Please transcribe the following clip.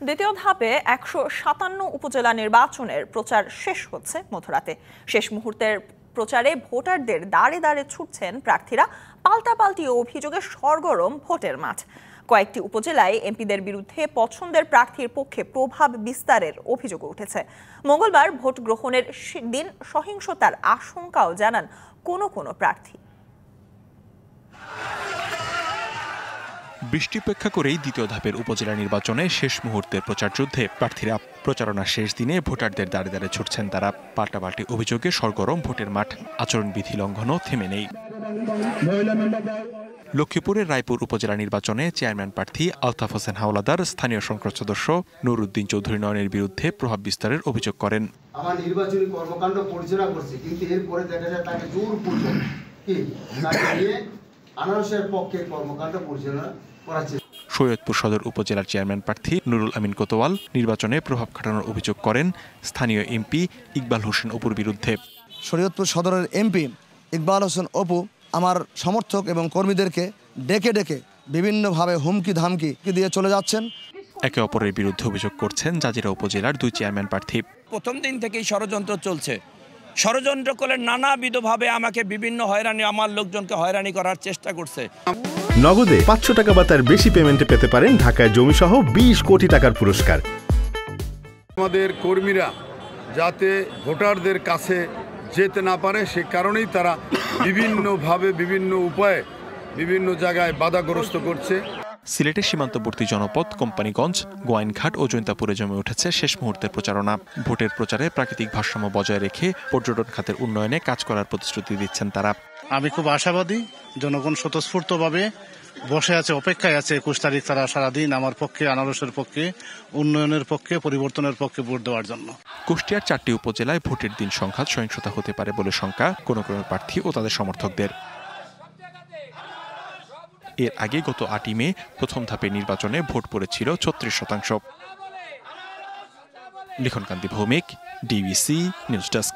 দ্বিতীয় ধাপে ১৫৭ উপজেলা নির্বাচনের প্রচার শেষ হচ্ছে মধ্যরাতে। শেষ মুহূর্তের প্রচারে ভোটারদের দাঁড়ে দাঁড়ে ছুটছেন প্রার্থীরা। পাল্টাপাল্টি অভিযোগে সরগরম ভোটের মাঠ। কয়েকটি উপজেলায় এমপিদের বিরুদ্ধে পছন্দের প্রার্থীর পক্ষে প্রভাব বিস্তারের অভিযোগ উঠেছে। মঙ্গলবার ভোট গ্রহণের দিন সহিংসতার আশঙ্কাও জানান কোনো প্রার্থী। বৃষ্টি উপেক্ষা করেই দ্বিতীয় ধাপের উপজেলা নির্বাচনে শেষ মুহূর্তের প্রচার যুদ্ধে প্রার্থীরা। প্রচারণার শেষ দিনে ভোটারদের দাঁড়ে দাঁড়ে ছুটছেন তারা। পাল্টাপাল্টি অভিযোগে সরগরম ভোটের মাঠ। আচরণবিধি লঙ্ঘনও থেমে নেই। লক্ষ্মীপুরের রায়পুর উপজেলা নির্বাচনে চেয়ারম্যান প্রার্থী আলতাফ হোসেন হাওলাদার স্থানীয় সংসদ সদস্য নুরুদ্দিন চৌধুরী নয়নের বিরুদ্ধে প্রভাব বিস্তারের অভিযোগ করেন। আমার নির্বাচনী কর্মকাণ্ড পরিচালনা করছে, কিন্তু এরপরে দেখা যায় তাকে জোরপূর্বক আনারসের পক্ষে কর্মকাণ্ড পরিচালনা করাচ্ছে। সৈয়দপুর সদর উপজেলার চেয়ারম্যান প্রার্থী নুরুল আমিন কোতোয়াল নির্বাচনে প্রভাব খাটানোর অভিযোগ করেন স্থানীয় এমপি ইকবাল হোসেন অপুর বিরুদ্ধে। শরীয়তপুর সদরের এমপি ইকবাল হোসেন অপু আমার সমর্থক এবং কর্মীদেরকে ডেকে ডেকে বিভিন্নভাবে হুমকি ধামকি দিয়ে চলে যাচ্ছেন। একে অপরের বিরুদ্ধে অভিযোগ করছেন জাজিরা উপজেলার দুই চেয়ারম্যান প্রার্থী। প্রথম দিন থেকেই ষড়যন্ত্র চলছে। ষড়যন্ত্র করে নানাবিধভাবে আমাকে বিভিন্ন হয়রানি, আমার লোকজনকে হয়রানি করার চেষ্টা করছে। নগদে ৫০০ টাকা বা তার বেশি পেমেন্টে পেতে পারেন ঢাকায় জমিসহ ২০ কোটি টাকার পুরস্কার। আমাদের কর্মীরা যাতে ভোটারদের কাছে যেতে না পারে সে কারণেই তারা বিভিন্নভাবে বিভিন্ন উপায়ে বিভিন্ন জায়গায় বাধাগ্রস্ত করছে। সিলেটের সীমান্তবর্তী জনপদ কোম্পানিগঞ্জ, গোয়াইনঘাট ও জৈন্তাপুরে জমে উঠেছে শেষ মুহূর্তের প্রচারণা। ভোটের প্রচারে প্রাকৃতিক ভারসাম্য বজায় রেখে পর্যটন খাতের উন্নয়নে কাজ করার প্রতিশ্রুতি দিচ্ছেন তারা। আমি খুব আশাবাদী, জনগণ স্বতঃস্ফূর্তভাবে বসে আছে, অপেক্ষায় আছে ২১ তারিখ তারা সারাদিন আমার পক্ষে, আনারসের পক্ষে, উন্নয়নের পক্ষে, পরিবর্তনের পক্ষে ভোট দেওয়ার জন্য। কুষ্টিয়ার ৪টি উপজেলায় ভোটের দিন সংঘাত সহিংসতা হতে পারে বলে শঙ্কা কোনো প্রার্থী ও তাদের সমর্থকদের। এর আগে গত ৮ই মে প্রথম ধাপের নির্বাচনে ভোট পড়েছিল ৩৬%। লিখনকান্তি ভৌমিক, ডিবিসি নিউজ ডেস্ক।